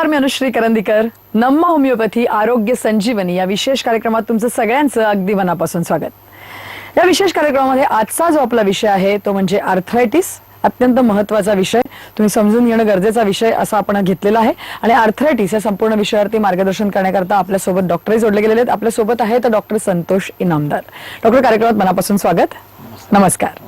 नमस्कार, मी अनुश्री करंदीकर. नम्मा होमिओपॅथी आरोग्य संजीवनी या विशेष कार्यक्रमात तुमचं सगळ्यांचं अगदी मनापासून स्वागत. या विशेष कार्यक्रमामध्ये आजचा जो आपला विषय आहे तो म्हणजे आर्थरायटिस. अत्यंत महत्त्वाचा विषय, तुम्ही समजून घेणं गरजेचा विषय असा आपण घेतलेला आहे. आणि आर्थरायटिस या संपूर्ण विषयावरती मार्गदर्शन करण्याकरता आपल्यासोबत डॉक्टरही जोडले गेलेले आहेत. आपल्यासोबत आहेत डॉक्टर संतोष इनामदार. डॉक्टर, कार्यक्रमात मनापासून स्वागत. नमस्कार.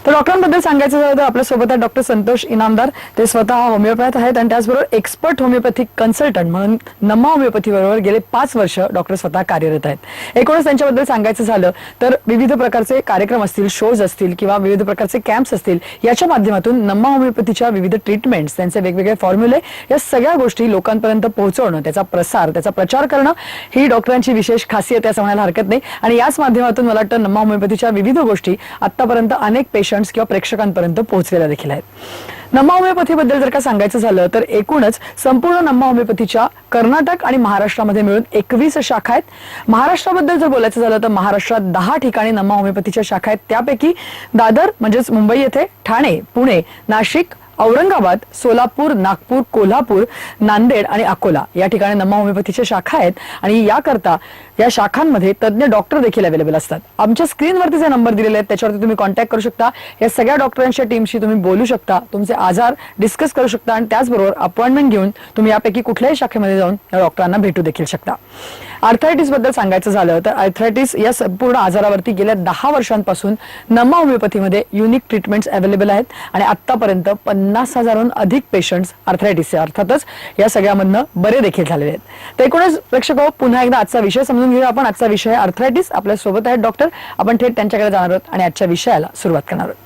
तर डॉक्टरांबद्दल सांगायचं झालं तर आपल्यासोबत आहे डॉक्टर संतोष इनामदार. ते स्वतः होमिओपॅथ आहेत आणि त्याचबरोबर एक्सपर्ट होमिओपॅथिक कन्सल्टंट म्हणून नम्मा होमिओपॅथी बरोबर गेले 5 वर्ष डॉक्टर स्वतः कार्यरत आहेत. एकूणच त्यांच्याबद्दल सांगायचं झालं तर विविध प्रकारचे कार्यक्रम असतील, शोज असतील किंवा विविध प्रकारचे कॅम्प्स असतील, याच्या माध्यमातून नम्मा होमिओपॅथीच्या विविध ट्रीटमेंट्स, त्यांचे वेगवेगळे फॉर्म्युले, या सगळ्या गोष्टी लोकांपर्यंत पोहोचवणं, त्याचा प्रसार, त्याचा प्रचार करणं ही डॉक्टरांची विशेष खासियत आहे असं म्हणायला हरकत नाही. आणि याच माध्यमातून मला वाटतं नम्मा होमिओपॅथीच्या विविध गोष्टी आतापर्यंत अनेक पेशंट्स किंवा प्रेक्षकांपर्यंत पोहोचलेल्या देखील आहेत. नम्मा होमिओपॅथीबद्दल जर का सांगायचं झालं तर एकूणच संपूर्ण नम्मा होमिओपॅथीच्या कर्नाटक आणि महाराष्ट्रामध्ये मिळून 21 शाखा आहेत. महाराष्ट्राबद्दल जर बोलायचं झालं तर महाराष्ट्रात 10 ठिकाणी नम्मा होमिओपॅथीच्या शाखा आहेत. त्यापैकी दादर म्हणजेच मुंबई येथे, ठाणे, पुणे, नाशिक, औरंगाबाद, सोलापूर, नागपूर, कोल्हापूर, नांदेड आणि अकोला या ठिकाणी नम्मा होमिओपॅथीच्या शाखा आहेत. आणि याकरता या शाखांमध्ये तज्ञ डॉक्टर देखील अवेलेबल असतात. आमच्या स्क्रीनवरती जे नंबर दिलेले आहेत त्याच्यावरती तुम्ही कॉन्टॅक्ट करू शकता. या सगळ्या डॉक्टरांच्या टीमशी तुम्ही बोलू शकता, तुमचे आजार डिस्कस करू शकता आणि त्याचबरोबर अपॉइंटमेंट घेऊन तुम्ही यापैकी कुठल्याही शाखेमध्ये जाऊन या डॉक्टरांना भेटू देखील शकता. आर्थरायटिस बद्दल सांगायचं झालं तर आर्थरायटिस या संपूर्ण आजारावरती गेल्या 10 वर्षांपासून नम्मा होमिओपॅथीमध्ये युनिक ट्रीटमेंट्स अवेलेबल आहेत. आणि आतापर्यंत 50,000हून अधिक पेशंट्स आर्थरायटिसचे अर्थातच या सगळ्यामधनं बरे देखील झालेले आहेत. तर एकूणच प्रेक्षक पुन्हा एकदा आजचा विषय समजून घेऊया आपण. आजचा विषय आर्थरायटिस. आपल्या सोबत आहेत डॉक्टर. आपण थेट त्यांच्याकडे जाणार आहोत आणि आजच्या विषयाला सुरुवात करणार आहोत.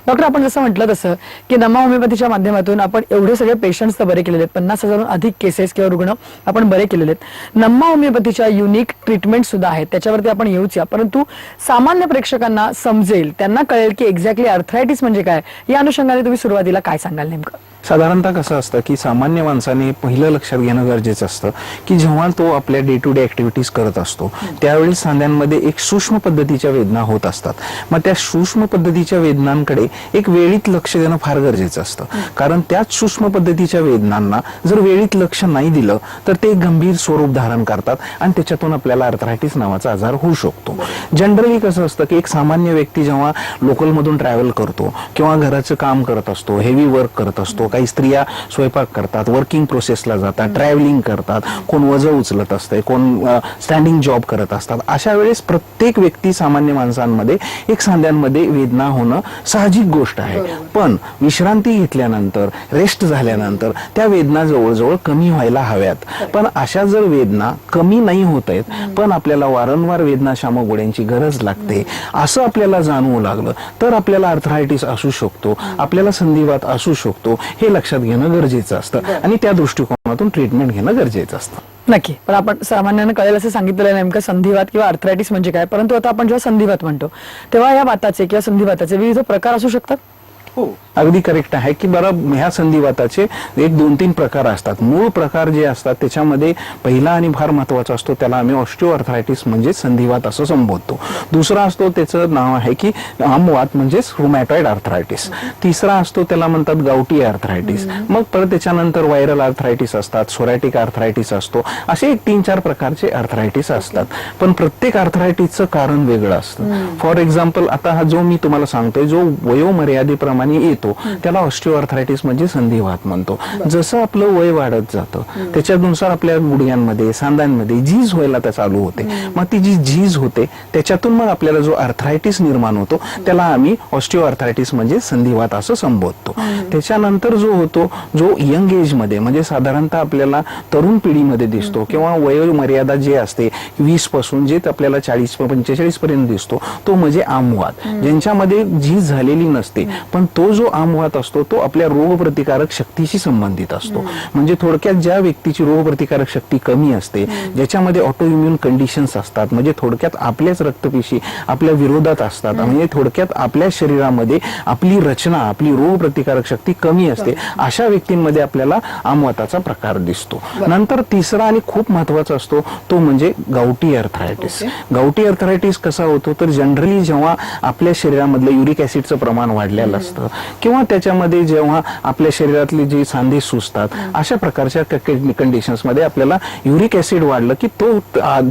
डॉक्टर, आपण जसं म्हटलं तसं की नम्मा होमिओपॅथीच्या माध्यमातून आपण एवढे सगळे पेशंट्स तर बरे केलेले आहेत, 50,000हून अधिक केसेस किंवा रुग्ण आपण बरे केलेले आहेत. नम्मा होमिओपॅथीच्या युनिक ट्रीटमेंट सुद्धा आहेत, त्याच्यावरती आपण येऊच या. परंतु सामान्य प्रेक्षकांना समजेल, त्यांना कळेल की एक्झॅक्टली आर्थरायटिस म्हणजे काय, या अनुषंगाने तुम्ही सुरुवातीला काय सांगाल नेमकं? साधारणतः कसं असतं की सामान्य माणसाने पहिलं लक्षात घेणं गरजेचं असतं की जेव्हा तो आपल्या डे टू डे ऍक्टिव्हिटीज करत असतो त्यावेळी सांध्यांमध्ये एक सूक्ष्म पद्धतीच्या वेदना होत असतात. मग त्या सूक्ष्म पद्धतीच्या वेदनांकडे एक वेळीत लक्ष देणं फार गरजेचं असतं. कारण त्याच सूक्ष्म पद्धतीच्या वेदनांना जर वेळीत लक्ष नाही दिलं तर ते गंभीर स्वरूप धारण करतात आणि त्याच्यातून आपल्याला आर्थरायटिस नावाचा आजार होऊ शकतो. जनरली कसं असतं की एक सामान्य व्यक्ती जेव्हा लोकलमधून ट्रॅव्हल करतो किंवा घराचं काम करत असतो, हेवी वर्क करत असतो, काही स्त्रिया स्वयंपाक करतात, वर्किंग प्रोसेसला जातात, ट्रॅव्हलिंग करतात, कोण वजन उचलत असते, कोण स्टँडिंग जॉब करत असतात. अशा वेळेस प्रत्येक व्यक्ती, सामान्य माणसांमध्ये एक सांध्यांमध्ये वेदना होणं साहजिक गोष्ट आहे. पण विश्रांती घेतल्यानंतर, रेस्ट झाल्यानंतर त्या वेदना जवळजवळ कमी व्हायला हव्यात. पण अशा जर वेदना कमी नाही होत आहेत पण आपल्याला वारंवार वेदनाशामक गोळ्यांची गरज लागते असं आपल्याला जाणवू लागलं तर आपल्याला आर्थरायटिस असू शकतो, आपल्याला संधिवात असू शकतो. हे लक्षात घेणं गरजेचं असतं आणि त्या दृष्टिकोनातून ट्रीटमेंट घेणं गरजेचं असतं. नक्की. पण आपण सामान्याने कळेल असं सांगितलेलं नेमकं संधिवात किंवा आर्थरायटिस म्हणजे काय. परंतु आता आपण जेव्हा संधिवात म्हणतो तेव्हा या वाताचे किंवा संधिवाताचे विविध प्रकार असू शकतात. हो, अगदी करेक्ट आहे की बरं, ह्या संधिवाताचे 1-2-3 प्रकार असतात. मूळ प्रकार जे असतात त्याच्यामध्ये पहिला आणि फार महत्वाचा असतो त्याला आम्ही ऑस्टिओआर्थरायटिस म्हणजे संधिवात असं संबोधतो. दुसरा असतो त्याचं नाव आहे की आमवात म्हणजेच रुमॅटॉइड आर्थरायटिस. तिसरा असतो त्याला म्हणतात गावठी आर्थरायटिस. मग परत त्याच्यानंतर व्हायरल आर्थरायटिस असतात, सोरॅटिक आर्थरायटिस असतो. असे 3-4 प्रकारचे आर्थरायटिस असतात. पण प्रत्येक आर्थरायटिसचं कारण वेगळं असतं. फॉर एक्झाम्पल, आता हा जो मी तुम्हाला सांगतोय जो वयोमर्यादेप्रमाणे येतो त्याला ऑस्टिओआर्थरायटिस म्हणजे संधिवात म्हणतो. जसं आपलं वय वाढत जातं त्याच्यानुसार आपल्या गुडघ्यांमध्ये, सांध्यांमध्ये झीज व्हायला त्या चालू होते. मग ती जी झीज होते त्याच्यातून मग आपल्याला जो आर्थरायटिस निर्माण होतो त्याला आम्ही ऑस्टिओआर्थरायटिस म्हणजे संधिवात असं संबोधतो. त्याच्यानंतर जो होतो जो यंग एज मध्ये म्हणजे साधारणतः आपल्याला तरुण पिढीमध्ये दिसतो किंवा वयोमर्यादा जे असते 20 पासून जे आपल्याला 40-45 पर्यंत दिसतो तो म्हणजे आमवात, ज्यांच्यामध्ये झीज झालेली नसते पण तो जो आमवात असतो तो आपल्या रोगप्रतिकारक शक्तीशी संबंधित असतो. म्हणजे थोडक्यात ज्या व्यक्तीची रोगप्रतिकारक शक्ती कमी असते, ज्याच्यामध्ये ऑटो इम्युन कंडिशन्स असतात, म्हणजे थोडक्यात आपल्याच रक्तपेशी आपल्या विरोधात असतात, म्हणजे थोडक्यात आपल्या शरीरामध्ये आपली रचना, आपली रोगप्रतिकारक शक्ती कमी असते, अशा व्यक्तींमध्ये आपल्याला आमवाताचा प्रकार दिसतो. नंतर तिसरा आणि खूप महत्वाचा असतो तो म्हणजे गावठी आर्थरायटिस. गावठी आर्थरायटिस कसा होतो तर जनरली जेव्हा आपल्या शरीरामधलं युरिक ऍसिडचं प्रमाण वाढलेलं असतं किंवा त्याच्यामध्ये जेव्हा आपल्या शरीरातले जे सांधे सुजतात अशा प्रकारच्या कंडिशन्स मध्ये आपल्याला युरिक ऍसिड वाढलं की तो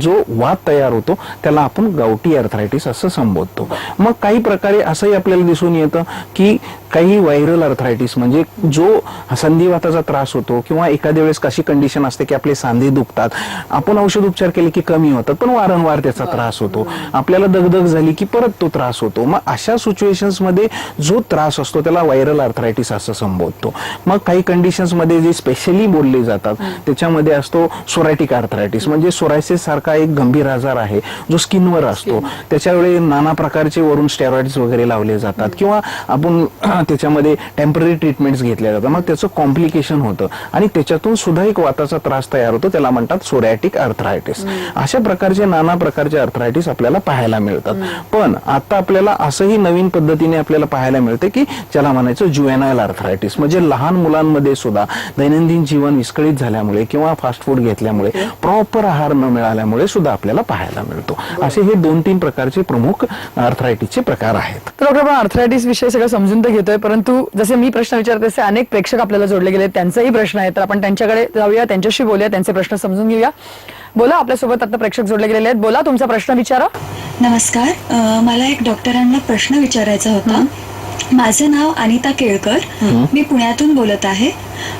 जो वात तयार होतो त्याला आपण गावठी अर्थरायटिस असं संबोधतो. मग काही प्रकारे असंही आपल्याला दिसून येतं की काही व्हायरल अर्थरायटिस म्हणजे जो संधिवाताचा त्रास होतो किंवा एखाद्या वेळेस कशी कंडिशन असते की आपले सांधे दुखतात, आपण औषध उपचार केले की कमी होतात पण वारंवार त्याचा त्रास होतो, आपल्याला दगदग झाली की परत तो त्रास होतो. मग अशा सिच्युएशन्स मध्ये जो त्रास असतो त्याला व्हायरल अर्थरायटिस असं संबोधतो. मग काही कंडिशन्स मध्ये जे स्पेशली बोलले जातात त्याच्यामध्ये असतो सोरायटिक अर्थरायटिस, म्हणजे सोरायसिस सारखा एक गंभीर आजार आहे जो स्किनवर असतो. त्याच्यावेळी नाना प्रकारचे वरून स्टेरॉइड्स वगैरे लावले जातात किंवा आपण त्याच्यामध्ये टेम्पररी ट्रीटमेंट्स घेतल्या जातात. मग त्याचं कॉम्प्लिकेशन होतं आणि त्याच्यातून सुद्धा एक वाताचा त्रास तयार होतो, त्याला म्हणतात सोरायटिक अर्थरायटिस. अशा प्रकारचे नाना प्रकारचे अर्थरायटिस आपल्याला पाहायला मिळतात. पण आता आपल्याला असंही नवीन पद्धतीने आपल्याला पाहायला मिळते की ज्याला म्हणायचं ज्युएनाइल अर्थरायटिस, म्हणजे लहान मुलांमध्ये सुद्धा दैनंदिन जीवन विस्कळीत झाल्यामुळे किंवा फास्ट फूड घेतल्यामुळे प्रॉपर आहार न मिळाल्यामुळे सुद्धा आपल्याला पाहायला मिळतो. असे हे 2-3 प्रकारचे प्रमुख अर्थरायटिसचे प्रकार आहेत. तर डॉक्टर, आपण अर्थरायटिस विषय सगळं समजून तर घेतोय, परंतु जसे मी प्रश्न विचारते तसे अनेक प्रेक्षक आपल्याला जोडले गेले, त्यांचाही प्रश्न आहे, तर आपण त्यांच्याकडे जाऊया, त्यांच्याशी बोलूया, त्यांचे प्रश्न समजून घेऊया. बोला, आपल्यासोबत आता प्रेक्षक जोडले गेलेले आहेत. बोला, तुमचा प्रश्न विचारा. नमस्कार, मला एक डॉक्टरांना प्रश्न विचारायचा होता. माझं नाव अनिता केळकर, मी पुण्यातून बोलत आहे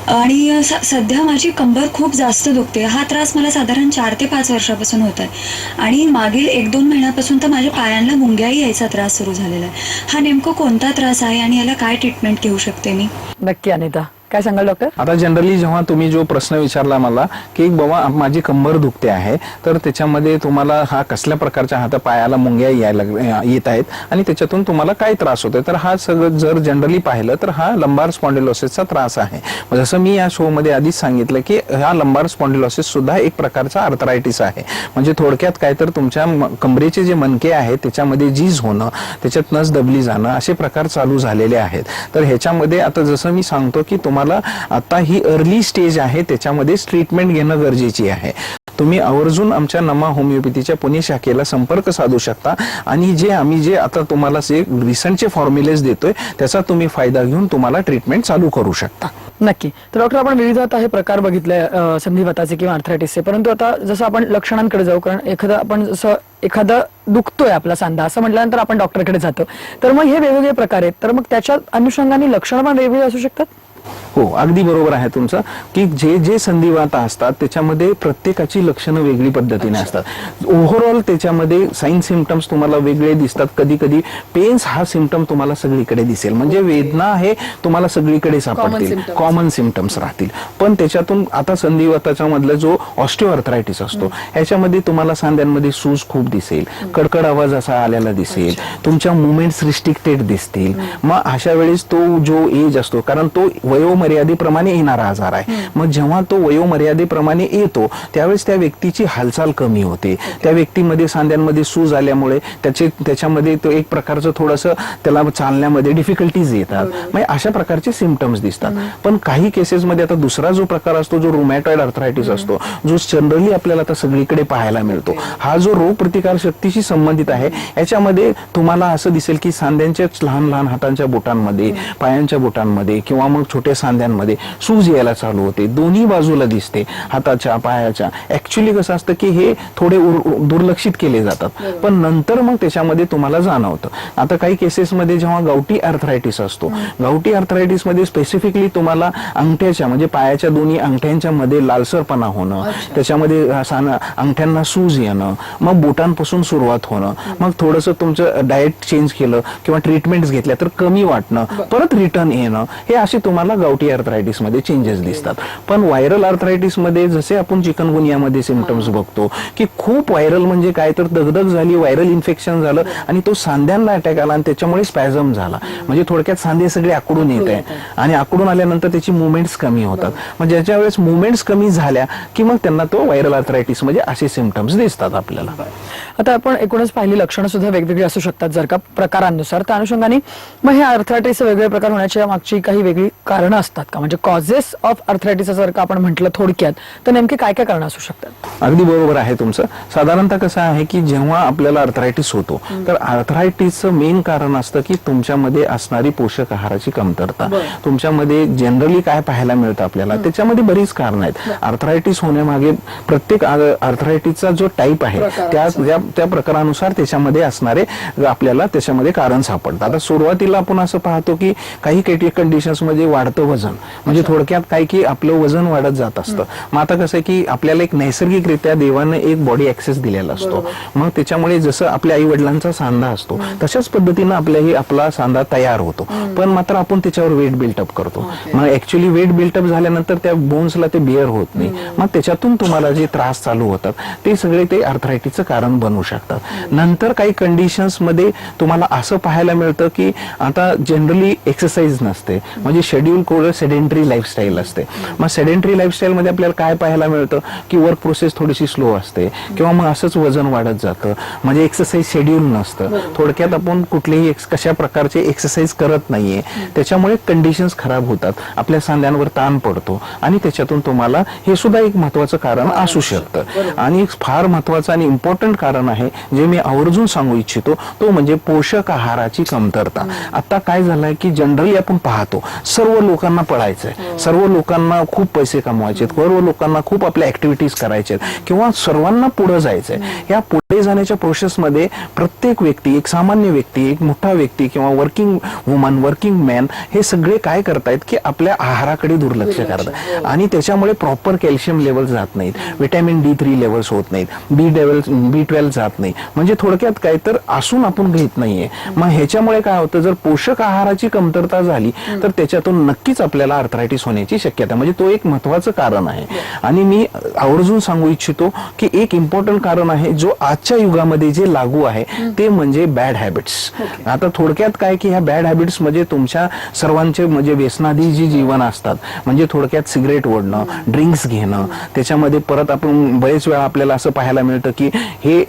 आणि सध्या माझी कंबर खूप जास्त दुखते. हा त्रास मला साधारण 4 ते 5 वर्षापासून होत आहे आणि मागील 1-2 महिन्यापासून तर माझ्या पायांना मुंग्याही यायचा त्रास सुरू झालेला आहे. हा नेमकं कोणता त्रास आहे आणि याला काय ट्रीटमेंट घेऊ शकते मी? नक्की अनिता, काय सांगाल डॉक्टर? आता जनरली जेव्हा तुम्ही जो प्रश्न विचारला मला की बाबा माझी कंबर दुखते आहे, तर त्याच्यामध्ये तुम्हाला हा कसल्या प्रकारच्या हात पायाला मुंग्या येत आहेत आणि त्याच्यातून तुम्हाला काय त्रास होतोय, तर हा सगळं जर जनरली पाहिलं तर हा लंबार स्पॉन्डिलोसिसचा त्रास आहे. जसं मी या शो मध्ये आधीच सांगितलं की हा लंबार स्पॉन्डिलोसिस सुद्धा एक प्रकारचा अर्थरायटिस आहे. म्हणजे थोडक्यात काय तर तुमच्या कमरेचे जे मणके आहेत त्याच्यामध्ये जीज होणं, त्याच्यात नस दबली जाणं असे प्रकार चालू झालेले आहेत. तर ह्याच्यामध्ये आता जसं मी सांगतो की तुम्हाला आता ही अर्ली स्टेज आहे, त्याच्यामध्ये ट्रीटमेंट घेणं गरजेची आहे. तुम्ही आवर्जून आमच्या नमा होमिओपॅथीच्या पुणे शाखेला संपर्क साधू शकता आणि आम्ही जे आता तुम्हाला रिसंटचे फॉर्म्युलेज देतोय त्याचा तुम्ही फायदा घेऊन तुम्हाला ट्रीटमेंट चालू करू शकता. नक्की. तर डॉक्टर, आपण विविध आता हे प्रकार बघितले संधिवाताचे किंवा अर्थरायटिसचे, परंतु आता जसं आपण लक्षणांकडे जाऊ, कारण एखादा दुखतोय आपला सांधा असं म्हटल्यानंतर आपण डॉक्टरकडे जातो, तर मग हे वेगवेगळे प्रकार आहेत, तर मग त्याच्या अनुषंगाने लक्षणं पण वेगवेगळी असू शकतात? हो, अगदी बरोबर आहे तुमचं की जे संधिवात असतात त्याच्यामध्ये प्रत्येकाची लक्षणं वेगळी पद्धतीने असतात. ओव्हरऑल त्याच्यामध्ये साइन सिम्पटम्स तुम्हाला वेगळे दिसतात. कधी कधी पेन्स हा सिम्पटम तुम्हाला सगळीकडे दिसेल, म्हणजे वेदना हे तुम्हाला सगळीकडे सापडतील, कॉमन सिम्पटम्स राहतील. पण त्याच्यातून आता संधिवाताच्या मधला जो ऑस्टिओआर्थरायटिस असतो ह्याच्यामध्ये तुम्हाला सांध्यांमध्ये सूज खूप दिसेल, कडकड आवाज असा आलेला दिसेल, तुमच्या मुवमेंट्स रिस्ट्रिक्टेड दिसतील. मग अशा वेळेस तो जो एज असतो, कारण तो वयोमर्यादेप्रमाणे येणारा आजार आहे, मग जेव्हा तो वयोमर्यादेप्रमाणे येतो त्यावेळेस त्या व्यक्तीची हालचाल कमी होते, त्या व्यक्तीमध्ये सांध्यांमध्ये सूज आल्यामुळे त्याच्यामध्ये तो एक प्रकारचं थोडंसं त्याला चालण्यामध्ये डिफिकल्टीज येतात. म्हणजे अशा प्रकारचे सिम्पटम्स दिसतात. पण काही केसेसमध्ये आता दुसरा जो प्रकार असतो जो रुमॅटॉइड अर्थरायटिस असतो, जो जनरली आपल्याला आता सगळीकडे पाहायला मिळतो, हा जो रोग प्रतिकार शक्तीशी संबंधित आहे. याच्यामध्ये तुम्हाला असं दिसेल की सांध्यांच्या लहान लहान हातांच्या बोटांमध्ये, पायांच्या बोटांमध्ये किंवा मग छोट्या सांध्यांमध्ये सूज यायला चालू होते, दोन्ही बाजूला दिसते, हाताच्या पायाच्या. ऍक्च्युअली कसं असतं की हे थोडे दुर्लक्षित केले जातात, पण नंतर मग त्याच्यामध्ये तुम्हाला जाणवतं. आता काही केसेसमध्ये जेव्हा गावठी अर्थरायटिस असतो, गावठी अर्थरायटिस मध्ये स्पेसिफिकली तुम्हाला अंगठ्याच्या म्हणजे पायाच्या दोन्ही अंगठ्यांच्या मध्ये लालसरपणा होणं, त्याच्यामध्ये अंगठ्यांना सूज येणं, मग बोटांपासून सुरुवात होणं, मग थोडंसं तुमचं डाएट चेंज केलं किंवा ट्रीटमेंट्स घेतल्या तर कमी वाटणं, परत रिटर्न येणं, हे असे तुम्हाला गावठी अर्थरायटिस मध्ये चेंजेस दिसतात. पण व्हायरल अर्थरायटिस मध्ये जसे आपण चिकनगुनियामध्ये सिम्पटम्स बघतो की खूप व्हायरल म्हणजे काय तर दगदग झाली, व्हायरल इन्फेक्शन झालं आणि तो सांध्यांना अटॅक आला आणि त्याच्यामुळे स्पॅझम झाला. म्हणजे थोडक्यात सांधे सगळे आकडून येत आहे आणि आकडून आल्यानंतर त्याची मुवमेंट्स कमी होतात. मग ज्याच्या वेळेस मुवमेंट्स कमी झाल्या की मग त्यांना तो व्हायरल अर्थरायटिस म्हणजे असे सिम्पटम्स दिसतात आपल्याला. आता आपण एकूणच पाहिली लक्षणं सुद्धा वेगवेगळी असू शकतात जर का प्रकारानुसार, त्या अनुषंगाने मग हे अर्थरायटिस वेगवेगळे प्रकार होण्याच्या मागची काही वेगळी कारणं असतात का? म्हणजे कॉजेस ऑफ आर्थरायटिस जर का आपण म्हटलं थोडक्यात, तर नेमके काय काय कारणं असू शकतात? अगदी बरोबर आहे तुमचं. साधारणतः कसं आहे की जेव्हा आपल्याला आर्थरायटिस होतो तर आर्थरायटिसचं मेन कारण असतं की तुमच्यामध्ये असणारी पोषक आहाराची कमतरता. तुमच्यामध्ये जनरली काय पाहायला मिळतं आपल्याला, त्याच्यामध्ये बरीच कारणं आहेत. आर्थरायटिस होण्यामागे प्रत्येक आर्थरायटिसचा जो टाईप आहे त्या प्रकारानुसार त्याच्यामध्ये असणारे आपल्याला त्याच्यामध्ये कारण सापडतात. आता सुरुवातीला आपण असं पाहतो की काही कंडिशन्स मध्ये वाढतं वजन, म्हणजे थोडक्यात काय की आपलं वजन वाढत जात असतं. मग आता कसं की आपल्याला एक नैसर्गिकरित्या देवाने एक बॉडी ऍक्सेस दिलेला असतो. मग त्याच्यामुळे जसं आपल्या आई वडिलांचा सांधा असतो तशाच पद्धतीनं आपला सांधा तयार होतो. पण मात्र आपण त्याच्यावर वेट बिल्टअप करतो. मग ऍक्च्युअली वेट बिल्टअप झाल्यानंतर त्या बोन्सला ते बिअर होत नाही. मग त्याच्यातून तुम्हाला जे त्रास चालू होतात ते सगळे ते आर्थरायटिसचं कारण बनू शकतात. नंतर काही कंडिशन्स मध्ये तुम्हाला असं पाहायला मिळतं की आता जनरली एक्सरसाइज नसते, म्हणजे शेड्यूल कोड सेडेंटरी लाईफस्टाईल असते. मग सेडेंटरी लाईफस्टाईल मध्ये आपल्याला काय पाहायला मिळतं की वर्क प्रोसेस थोडीशी स्लो असते किंवा मग असंच वजन वाढत जातं, म्हणजे एक्सरसाइज शेड्यूल नसतं. थोडक्यात आपण कुठलेही कशा प्रकारचे एक्सरसाइज करत नाहीये, त्याच्यामुळे कंडिशन्स खराब होतात, आपल्या सांध्यांवर ताण पडतो आणि त्याच्यातून तुम्हाला हे सुद्धा एक महत्वाचं कारण असू शकतं. आणि एक फार महत्वाचं आणि इम्पॉर्टंट कारण आहे जे मी आवर्जून सांगू इच्छितो, तो म्हणजे पोषक आहाराची कमतरता. आता काय झालंय की जनरली आपण पाहतो सर्व लोकांना पळायचंय, सर्व लोकांना खूप पैसे कमवायचे, सर्व लोकांना खूप आपल्या ऍक्टिव्हिटीज करायचे किंवा सर्वांना पुढे जायचंय. या पुढे जाण्याच्या प्रोसेसमध्ये प्रत्येक व्यक्ती, एक सामान्य व्यक्ती, एक मोठा व्यक्ती किंवा वर्किंग वुमन, वर्किंग मॅन हे सगळे काय करतायत की आपल्या आहाराकडे दुर्लक्ष करतात आणि त्याच्यामुळे प्रॉपर कॅल्शियम लेवल जात नाहीत, व्हिटॅमिन D3 लेवल्स होत नाहीत, B12 जात नाही. म्हणजे थोडक्यात काय तर असून आपण घेत नाहीये. मग ह्याच्यामुळे काय होतं, जर पोषक आहाराची कमतरता झाली तर त्याच्यातून नक्कीच आपल्याला आर्थरायटिस होण्याची शक्यता, म्हणजे तो एक महत्वाचं कारण आहे. आणि मी आवर्जून सांगू इच्छितो की एक इम्पॉर्टंट कारण आहे जो आजच्या युगामध्ये जे लागू आहे ते म्हणजे बॅड हॅबिट्स. आता थोडक्यात काय की ह्या बॅड हॅबिट्स म्हणजे तुमच्या सर्वांचे म्हणजे व्यसनाधी जी जीवन असतात, म्हणजे थोडक्यात सिगरेट ओढणं, ड्रिंक्स घेणं, त्याच्यामध्ये परत आपण बरेच वेळा आपल्याला असं पाहायला मिळतं की हे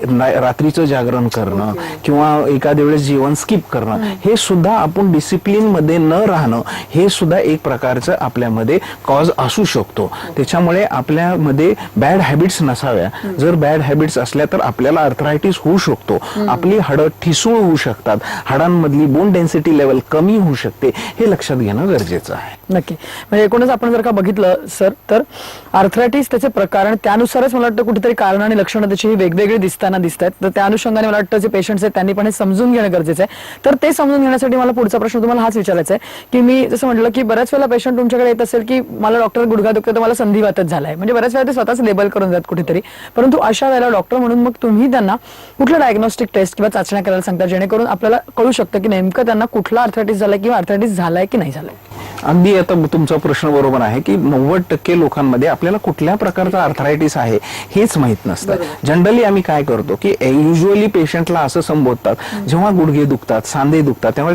रात्रीचं जागरण करणं किंवा एखाद्या वेळेस जेवण स्किप करणं, हे सुद्धा आपण डिसिप्लिन मध्ये न राहणं हे सुद्धा एक प्रकारचं आपल्यामध्ये कॉज असू शकतो. त्याच्यामुळे आपल्यामध्ये बॅड हॅबिट्स नसाव्या. जर बॅड हॅबिट्स असल्या तर आपल्याला आर्थरायटिस होऊ शकतो, आपली हाडं ठिसूळ होऊ शकतात, हाडांमधली बोन डेन्सिटी लेवल कमी होऊ शकते, हे लक्षात घेणं गरजेचं आहे. नक्की. म्हणजे एकूणच आपण जर का बघितलं सर तर आर्थरायटिस त्याचे प्रकार आणि त्यानुसारच मला वाटतं कुठेतरी कारण आणि लक्षणं त्याची वेगवेगळी दिसताना दिसत आहेत. तर त्या अनुषंगाने मला वाटतं जे पेशंट्स आहेत त्यांनी पण हे समजून घेणं गरजेचं आहे. तर ते समजून घेण्यासाठी मला पुढचा प्रश्न तुम्हाला हाच विचारायचा आहे की मी जसं म्हटलं की बऱ्याच वेळेला पेशंट तुमच्याकडे येत असेल की मला डॉक्टर गुडघा दुखतो तर मला संधिवातच झालाय, म्हणजे बऱ्याच वेळा ते स्वतःच लेबल करून जात कुठेतरी. परंतु अशा वेळेला डॉक्टर म्हणून मग तुम्ही त्यांना कुठलं डायग्नोस्टिक टेस्ट किंवा चाचण्या करायला सांगता जेणेकरून आपल्याला कळू शकतं की नेमकं त्यांना कुठला आर्थरायटिस झालाय किंवा आर्थरायटिस झालाय की नाही झालाय. अगदी आता तुमचा प्रश्न बरोबर आहे की 90% लोकांमध्ये आपल्याला कुठल्या प्रकारचा आर्थरायटिस आहे हेच माहित नसतं. जनरली आम्ही काय करतो की युजली पेशंटला असं संबोधतात जेव्हा गुडघे दुखतात, सांधे दुखतात, त्यामुळे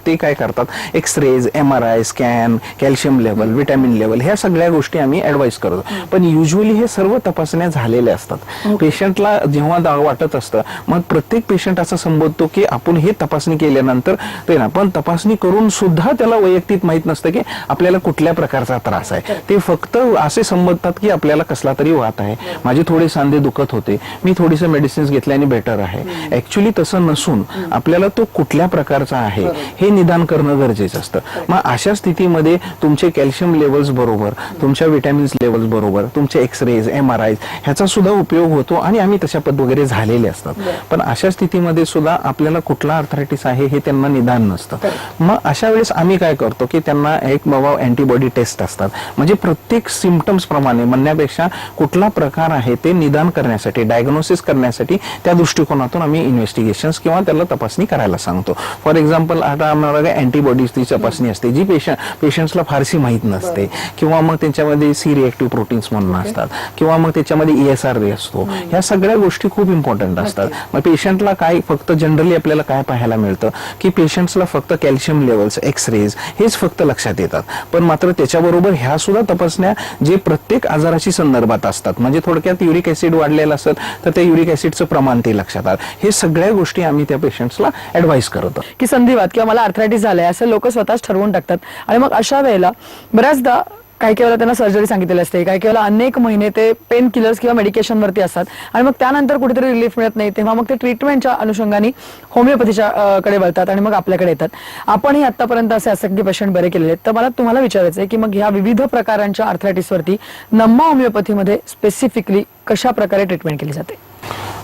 ते काय करतात, X rays, MRI scan, calcium level, vitamin level, ह्या सगळ्या गोष्टी आम्ही ऍडवाइस करतो. पण युजली हे सर्व तपासण्या झालेल्या असतात. पेशंटला जेव्हा वाटत असतं मग प्रत्येक पेशंट असं संबोधतो की आपण हे तपासणी केल्यानंतर ते ना, पण तपासणी करून सुद्धा त्याला वैयक्तिक माहित नसतं की आपल्याला कुठल्या प्रकारचा त्रास आहे. ते फक्त असे संबोधतात की आपल्याला कसला तरी वात आहे, माझे थोडे सांधे दुखत होते, मी थोडीसे मेडिसिन्स घेतल्याने बेटर आहे. ऍक्च्युली तसं नसून आपल्याला तो कुठल्या प्रकारचा आहे हे निदान करणं गरजेचं असतं. मग अशा स्थितीमध्ये तुमचे कॅल्शियम लेवल्स बरोबर, तुमच्या विटॅमिन्स लेवल्स बरोबर, तुमचे एक्सरेज, MRI ह्याचा सुद्धा उपयोग होतो आणि आम्ही तशा वगैरे झालेले असतात. पण अशा स्थितीमध्ये सुद्धा आपल्याला कुठला आर्थरायटिस आहे हे त्यांना निदान नसतं. मग अशा वेळेस आम्ही काय करतो की त्यांना एक बाबा अँटीबॉडी टेस्ट असतात, म्हणजे प्रत्येक सिम्पटम्स प्रमाणे म्हणण्यापेक्षा कुठला प्रकार आहे ते निदान करण्यासाठी, डायग्नोसिस करण्यासाठी त्या दृष्टिकोनातून आम्ही इन्व्हेस्टिगेशन्स किंवा त्याला तपासणी करायला सांगतो. फॉर एक्झाम्पल आता आम्हाला अँटीबॉडीजची तपासणी असते जी पेशंट्सला फारशी माहीत नसते, किंवा मग त्याच्यामध्ये सी रिएक्टिव्ह प्रोटीन्स म्हणून असतात, किंवा मग त्याच्यामध्ये ESR असतो. ह्या सगळ्या गोष्टी खूप इम्पॉर्टंट असतात. मग पेशंटला काय फक्त जनरली आपल्याला काय पाहायला मिळतं की पेशंट्सला फक्त कॅल्शियम लेवल्स, एक्सरेज हेच फक्त लक्षात लक्षात येतात. पण मात्र त्याच्याबरोबर ह्या सुद्धा तपासण्या जे प्रत्येक आजाराशी संदर्भात असतात, म्हणजे थोडक्यात युरिक ऍसिड वाढलेलं असेल तर त्या युरिक ऍसिडचं प्रमाण ते लक्षात आलं. हे सगळ्या गोष्टी आम्ही त्या पेशंट्सला ऍडवाइस करतो. की संधिवात किंवा मला आर्थरायटिस झालंय असं लोक स्वतःच ठरवून टाकतात आणि मग अशा वेळेला बऱ्याचदा काही वेळेला त्यांना सर्जरी सांगितलेली असते, काही वेळेला अनेक महिने ते पेन किलर्स किंवा मेडिकेशन वरती असतात आणि मग त्यानंतर कुठेतरी रिलीफ मिळत नाही, तेव्हा मग ते ट्रीटमेंटच्या अनुषंगाने होमिओपॅथीच्या कडे वळतात आणि मग आपल्याकडे येतात. आपणही आतापर्यंत असे असंख्य पेशंट बरे केलेले आहेत. तर मला तुम्हाला विचारायचं आहे की मग ह्या विविध प्रकारांच्या आर्थरायटिसवरती नम्मा होमिओपॅथीमध्ये स्पेसिफिकली कशा प्रकारे ट्रीटमेंट केली जाते?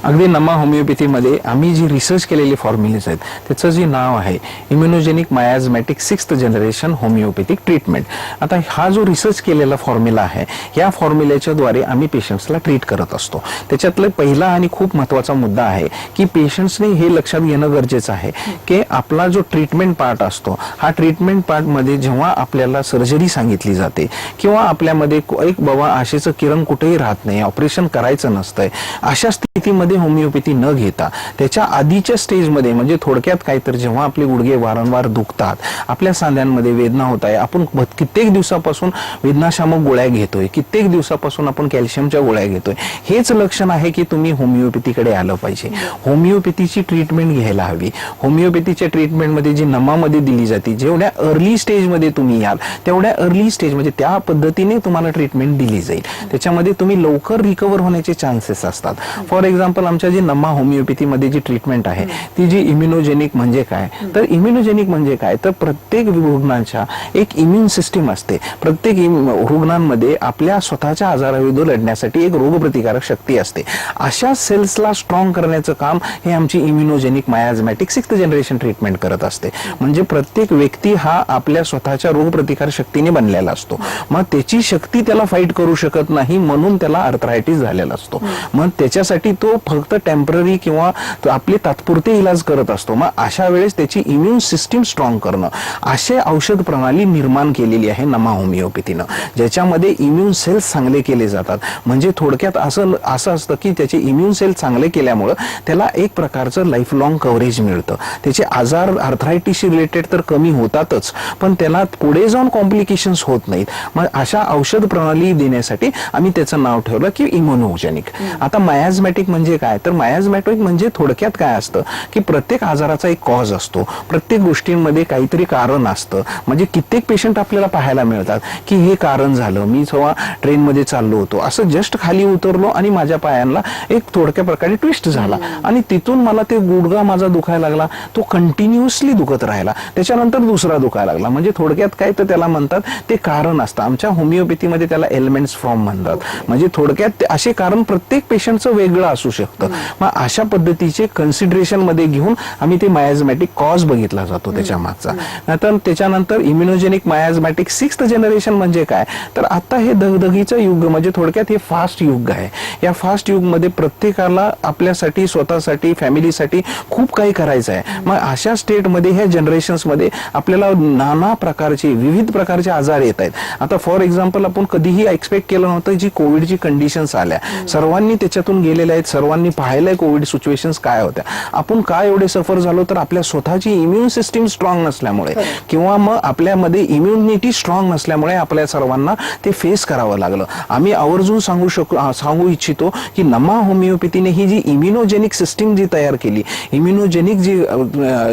अगदी नमा होमिओपॅथीमध्ये आम्ही जी रिसर्च केलेले फॉर्म्युलेज आहेत त्याचं जे नाव आहे immunogenic miasmatic 6th generation homeopathic treatment. आता हा जो रिसर्च केलेला फॉर्म्युला आहे या फॉर्म्युल्याच्या द्वारे आम्ही पेशंट्सला ट्रीट करत असतो. त्याच्यातला पहिला आणि खूप महत्त्वाचा मुद्दा आहे की पेशंट्सने हे लक्षात घेणं गरजेचं आहे की आपला जो ट्रीटमेंट पार्ट असतो हा ट्रीटमेंट पार्टमध्ये जेव्हा आपल्याला सर्जरी सांगितली जाते किंवा आपल्यामध्ये एक बाबा आशेचं किरण कुठेही राहत नाही, ऑपरेशन करायचं नसतंय, अशा स्थितीमध्ये होमिओपॅथी न घेता त्याच्या आधीच्या स्टेजमध्ये म्हणजे थोडक्यात काय तर जेव्हा आपले गुडघे वारंवार दुखतात, आपल्या सांध्यांमध्ये वेदना होत आहे, आपण कित्येक दिवसापासून वेदनाशामक गोळ्या घेतोय, कित्येक दिवसापासून आपण कॅल्शियमच्या गोळ्या घेतोय, हेच लक्षण आहे की तुम्ही होमिओपॅथीकडे आलं पाहिजे. होमिओपॅथीची ट्रीटमेंट घ्यायला हवी. होमिओपॅथीच्या ट्रीटमेंटमध्ये जी नमामध्ये दिली जाते जेवढ्या अर्ली स्टेजमध्ये तुम्ही याल तेवढ्या अर्ली स्टेज म्हणजे त्या पद्धतीने तुम्हाला ट्रीटमेंट दिली जाईल. त्याच्यामध्ये तुम्ही लवकर रिकवर होण्याचे चान्सेस असतात. फॉर एक्झाम्पल आमच्या जी नम्मा होमिओपॅथीमध्ये जी ट्रीटमेंट आहे ती जी इम्युनोजेनिक म्हणजे काय तर इम्युनोजेनिक म्हणजे काय तर प्रत्येक रुग्णाच्या एक इम्युन सिस्टीम असते. प्रत्येक रुग्णांमध्ये आपल्या स्वतःच्या आजाराविरुद्ध लढण्यासाठी एक रोगप्रतिकारक शक्ती असते. अशा सेल्सला स्ट्रॉंग करण्याचं काम हे आमची immunogenic miasmatic 6th generation treatment करत असते. म्हणजे प्रत्येक व्यक्ती हा आपल्या स्वतःच्या रोगप्रतिकार शक्तीने बनलेला असतो. मग त्याची शक्ती त्याला फाईट करू शकत नाही म्हणून त्याला आर्थरायटिस झालेला असतो. मग त्याच्यासाठी तो फक्त टेम्पररी किंवा आपले तात्पुरते इलाज करत असतो. मग अशा वेळेस त्याची इम्युन सिस्टीम स्ट्रॉंग करणं असे औषध प्रणाली निर्माण केलेली आहे नमा होमिओपॅथीनं, ज्याच्यामध्ये इम्युन सेल्स चांगले केले जातात. म्हणजे थोडक्यात असं असतं की त्याचे इम्युन सेल्स चांगले केल्यामुळं त्याला एक प्रकारचं लाईफ लॉंग कव्हरेज मिळतं. त्याचे आजार आर्थरायटिसशी रिलेटेड तर कमी होतातच पण त्याला पुढे जाऊन कॉम्प्लिकेशन्स होत नाहीत. मग अशा औषध प्रणाली देण्यासाठी आम्ही त्याचं नाव ठेवलं की इम्युनोजेनिक. आता मायाझमॅटिक म्हणजे काय तर मायाझमॅटिक म्हणजे थोडक्यात काय असतं की प्रत्येक आजाराचा एक कॉज असतो, प्रत्येक गोष्टींमध्ये काहीतरी कारण असतं. म्हणजे कित्येक पेशंट आपल्याला पाहायला मिळतात की हे कारण झालं, मी जेव्हा ट्रेनमध्ये चाललो होतो असं जस्ट खाली उतरलो आणि माझ्या पायांना एक थोडक्या प्रकारे ट्विस्ट झाला आणि तिथून मला ते गुडघा माझा दुखायला लागला, तो कंटिन्युअसली दुखत राहिला, त्याच्यानंतर दुसरा दुखायला लागला. म्हणजे थोडक्यात काय तर त्याला म्हणतात ते कारण असतं. आमच्या होमिओपॅथीमध्ये त्याला एलिमेंट्स फ्रॉम म्हणतात. म्हणजे थोडक्यात असे कारण प्रत्येक पेशंटचं वेगळं असू शकतं. मग अशा पद्धतीचे कन्सिडरेशन मध्ये घेऊन आम्ही ते मायाझमॅटिक कॉज बघितला जातो त्याच्या मागचा. नंतर त्याच्यानंतर इम्युनोजेनिक मायाझमॅटिक 6th जनरेशन म्हणजे काय तर आता हे दगदगीचं युग म्हणजे थोडक्यात हे फास्ट युग आहे. या फास्ट युग मध्ये प्रत्येकाला आपल्यासाठी स्वतःसाठी फॅमिलीसाठी खूप काही करायचं आहे. मग अशा स्टेटमध्ये ह्या जनरेशन्स मध्ये आपल्याला नाना प्रकारचे विविध प्रकारचे आजार येत आहेत. आता फॉर एक्झाम्पल आपण कधीही एक्सपेक्ट केलं नव्हतं जी कोविडची कंडिशन्स आल्या, सर्वांनी त्याच्यातून गेलेल्या आहेत, सर्वांनी पाहिलंय कोविड सिच्युएशन्स काय होत्या. आपण काय एवढे सफर झालो तर आपल्या स्वतःची इम्युन सिस्टीम स्ट्रॉंग नसल्यामुळे किंवा मग आपल्यामध्ये इम्युनिटी स्ट्रॉंग नसल्यामुळे आपल्या सर्वांना ते फेस करावं लागलं. आम्ही आवर्जून सांगू इच्छितो की नमा होमिओपॅथीने ही जी इम्युनोजेनिक सिस्टीम जी तयार केली, इम्युनोजेनिक जी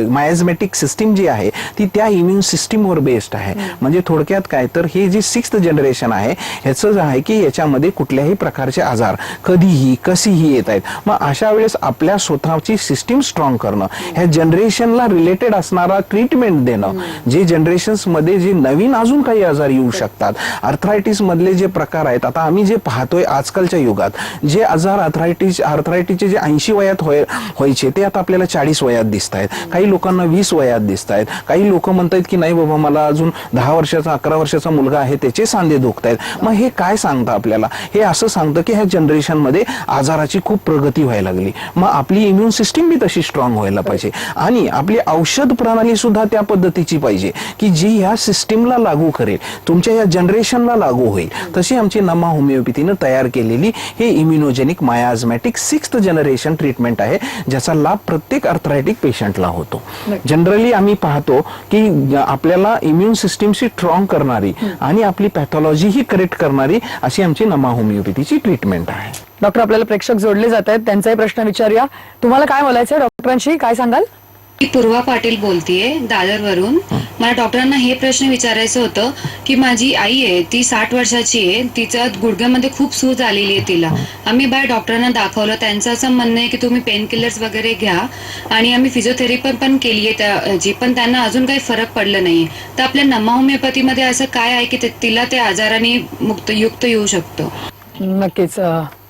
मायाझमॅटिक सिस्टीम जी आहे ती त्या इम्युन सिस्टीमवर बेस्ड आहे. म्हणजे थोडक्यात काय तर हे जी 6th जनरेशन आहे ह्याचं जे आहे की याच्यामध्ये कुठल्याही प्रकारचे आजार कधीही कशीही येत आहेत. मग अशा वेळेस आपल्या स्वतःची सिस्टीम स्ट्रॉंग करणं, ह्या जनरेशनला रिलेटेड असणारा ट्रीटमेंट देणं, जे जनरेशन्स मध्ये जे नवीन अजून काही आजार येऊ शकतात, आर्थरायटिस मधले जे प्रकार आहेत, आता आम्ही जे पाहतोय आजकालच्या युगात जे आजार आर्थरायटिसचे जे 80 वयात व्हायचे ते आता आपल्याला 40 वयात दिसत आहेत, काही लोकांना 20 वयात दिसत आहेत, काही लोक म्हणतात की नाही बाबा मला अजून 10 वर्षाचा 11 वर्षाचा मुलगा आहे त्याचे सांधे दुखत आहेत. मग हे काय सांगतं आपल्याला? हे असं सांगतं की ह्या जनरेशन मध्ये आजाराची खूप प्रगती प्रगती व्हायला लागली. मग आपली इम्युन सिस्टीम बी तशी स्ट्रॉंग व्हायला पाहिजे आणि आपली औषध प्रणाली सुद्धा त्या पद्धतीची पाहिजे की जी ह्या सिस्टीमला लागू करेल, तुमच्या या जनरेशनला लागू होईल. तशी आमची नमा होमिओपॅथीनं तयार केलेली हे immunogenic miasmatic 6th generation treatment आहे, ज्याचा लाभ प्रत्येक अर्थरायटिक पेशंटला होतो. जनरली आम्ही पाहतो की आपल्याला इम्युन सिस्टीमशी स्ट्रॉंग करणारी आणि आपली पॅथॉलॉजी ही करेक्ट करणारी अशी आमची नमा होमिओपॅथीची ट्रीटमेंट आहे. डॉक्टर, आपल्याला प्रेक्षक जोडले जात आहेत, त्यांचाही प्रश्न विचारूया. तुम्हाला काय बोलायचं डॉक्टरांशी, काय सांगाल? मी पूर्वा पाटील बोलतेय दादरवरून. मला डॉक्टरांना हे प्रश्न विचारायचं होतं की माझी आई आहे, ती 60 वर्षाची आहे, तिच्या गुडघ्यामध्ये खूप सूज आलेली आहे तिला. आम्ही बाहेर डॉक्टरांना दाखवलं, त्यांचं असं म्हणणं आहे की तुम्ही पेन किलर्स वगैरे घ्या आणि आम्ही फिजिओथेरपी पण केली आहे त्याची, पण त्यांना अजून काही फरक पडला नाहीये. तर आपल्या नमा होमिओपॅथीमध्ये असं काय आहे की तिला त्या आजाराने युक्त येऊ शकतो? नक्कीच.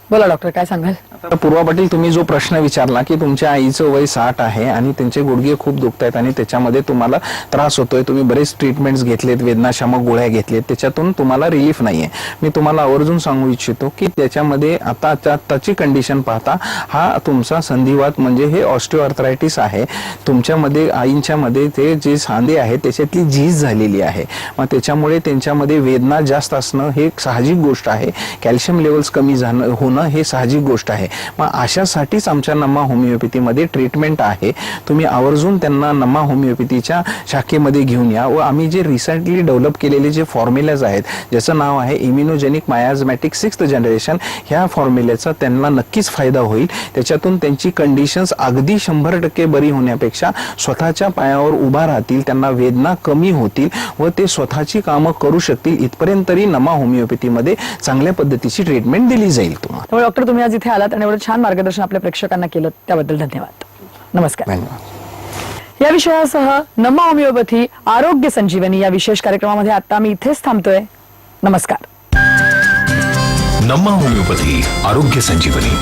बोला डॉक्टर, काय सांगाल? आता पूर्वा पाटील, तुम्ही जो प्रश्न विचारला की तुमच्या आईचं वय 60 आहे आणि त्यांचे गुडघे खूप दुखत आहेत आणि त्याच्यामध्ये तुम्हाला त्रास होतोय, तुम्ही बरेच ट्रीटमेंट्स घेतलेत, वेदनाशामक गोळ्या घेतलेत, त्याच्यातून तुम्हाला रिलीफ नाहीये. मी तुम्हाला आवर्जून सांगू इच्छितो की त्याच्यामध्ये आताची कंडिशन पाहता हा तुमचा संधिवात म्हणजे हे ऑस्टिओआर्थरायटिस आहे. तुमच्यामध्ये आईंच्या मध्ये ते जे सांधे आहेत त्याच्यातली झीज झालेली आहे. मग त्याच्यामुळे त्यांच्यामध्ये वेदना जास्त असणं हे एक साहजिक गोष्ट आहे. कॅल्शियम लेवल्स कमी होणं हे साहजिक गोष्ट आहे. मग अशासाठीच आमच्या नमा होमिओपॅथीमध्ये ट्रीटमेंट आहे. तुम्ही आवर्जून त्यांना नमा होमिओपॅथीच्या शाखेमध्ये घेऊन या व आम्ही जे रिसेंटली डेव्हलप केलेले जे फॉर्म्युलाज आहेत ज्याचं नाव आहे इम्युनोजेनिक मायाझमॅटिक 6th जनरेशन, ह्या फॉर्म्युल्याचा त्यांना नक्कीच फायदा होईल. त्याच्यातून त्यांची कंडिशन्स अगदी 100% बरी होण्यापेक्षा स्वतःच्या पायावर उभा राहतील, त्यांना वेदना कमी होतील व ते स्वतःची कामं करू शकतील. इथपर्यंत तरी नमा होमिओपॅथीमध्ये चांगल्या पद्धतीची ट्रीटमेंट दिली जाईल तुम्हाला. त्यामुळे डॉक्टर, तुम्ही आज इथे आलात आणि एवढं छान मार्गदर्शन आपल्या प्रेक्षकांना केलं त्याबद्दल धन्यवाद. नमस्कार. धन्यवाद. या विषयासह नमा होमिओपॅथी आरोग्य संजीवनी या विशेष कार्यक्रमामध्ये आता मी इथेच थांबतोय. नमस्कार. नमा होमिओपॅथी आरोग्य संजीवनी.